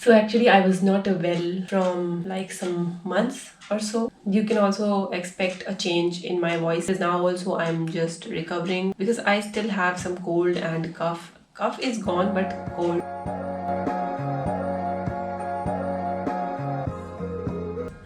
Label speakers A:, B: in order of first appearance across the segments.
A: So actually, I was not well from like some months or so. You can also expect a change in my voice because now also I'm just recovering because I still have some cold and cough. Cough is gone, but cold.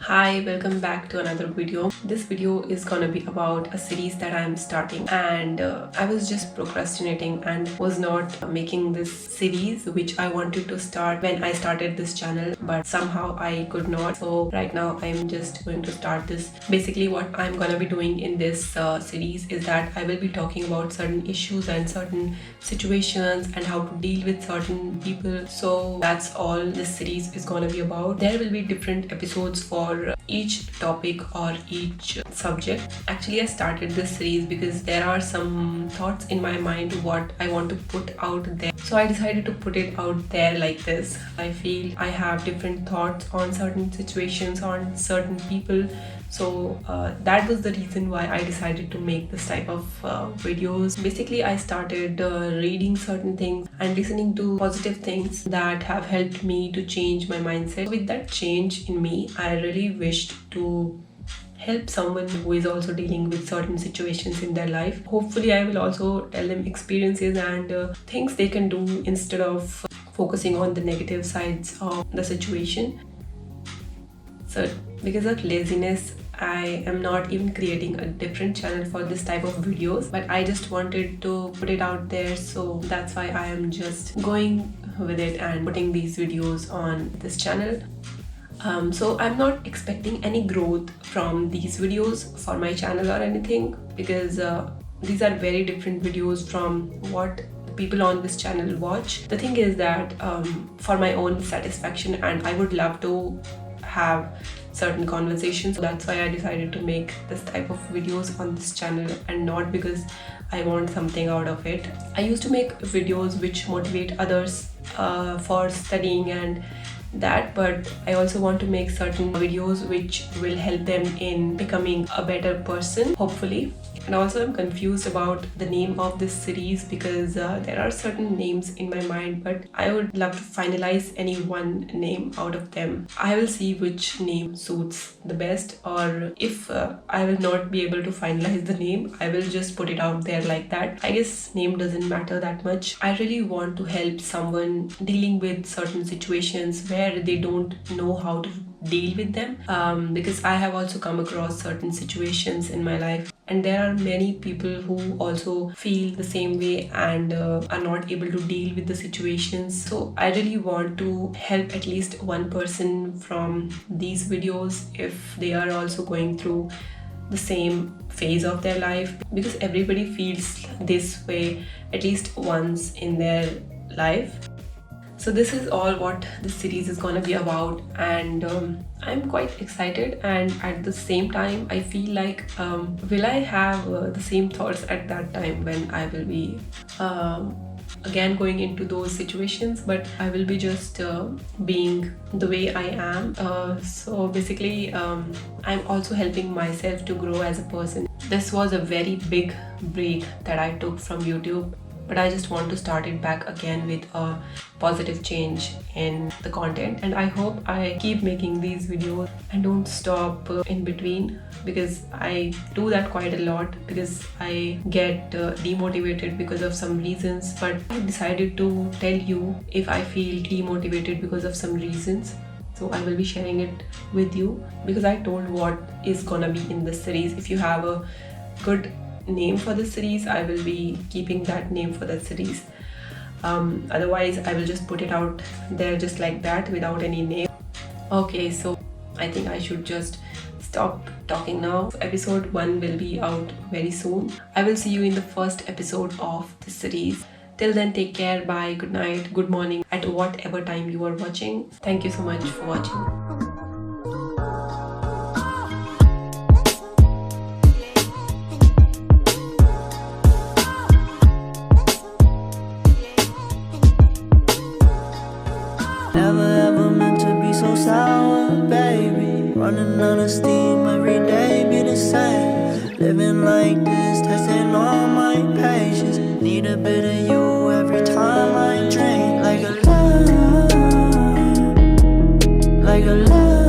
A: Hi, welcome back to another video. This video is gonna be about a series that I'm starting, and I was just procrastinating and was not making this series which I wanted to start when I started this channel, but somehow I could not. So right now I'm just going to start this. Basically what I'm gonna be doing in this series is that I will be talking about certain issues and certain situations and how to deal with certain people. So that's all this series is gonna be about. There will be different episodes for each topic or each subject. Actually, I started this series because there are some thoughts in my mind what I want to put out there. So I decided to put it out there like this. I feel I have different thoughts on certain situations, on certain people. So that was the reason why I decided to make this type of videos. Basically, I started reading certain things and listening to positive things that have helped me to change my mindset. With that change in me, I really wished to help someone who is also dealing with certain situations in their life. Hopefully, I will also tell them experiences and things they can do instead of focusing on the negative sides of the situation. So because of laziness, I am not even creating a different channel for this type of videos, but I just wanted to put it out there, so that's why I am just going with it and putting these videos on this channel. So I'm not expecting any growth from these videos for my channel or anything, because these are very different videos from what people on this channel watch. The thing is that for my own satisfaction, and I would love to have certain conversations. So that's why I decided to make this type of videos on this channel, and not because I want something out of it. I used to make videos which motivate others for studying and that, but I also want to make certain videos which will help them in becoming a better person, hopefully. And also I'm confused about the name of this series because there are certain names in my mind, but I would love to finalize any one name out of them. I will see which name suits the best, or if I will not be able to finalize the name, I will just put it out there like that. I guess name doesn't matter that much. I really want to help someone dealing with certain situations where they don't know how to deal with them, because I have also come across certain situations in my life, and there are many people who also feel the same way and are not able to deal with the situations. So I really want to help at least one person from these videos if they are also going through the same phase of their life, because everybody feels this way at least once in their life. So this is all what this series is gonna be about, and I'm quite excited, and at the same time I feel like will I have the same thoughts at that time when I will be again going into those situations, but I will be just being the way I am. So basically I'm also helping myself to grow as a person. This was a very big break that I took from YouTube, but I just want to start it back again with a positive change in the content, and I hope I keep making these videos and don't stop in between, because I do that quite a lot, because I get demotivated because of some reasons. But I decided to tell you if I feel demotivated because of some reasons, so I will be sharing it with you, because I told what is gonna be in this series. If you have a good name for the series, I will be keeping that name for that series. Otherwise I will just put it out there just like that without any name. Okay, so I think I should just stop talking now. Episode 1 will be out very soon. I will see you in the first episode of the series. Till then, take care, bye, good night, good morning, at whatever time you are watching. Thank you so much for watching.
B: Never ever meant to be so sour, baby. Running out of steam, every day be the same. Living like this, testing all my patience. Need a bit of you every time I drink, like a love. like a love.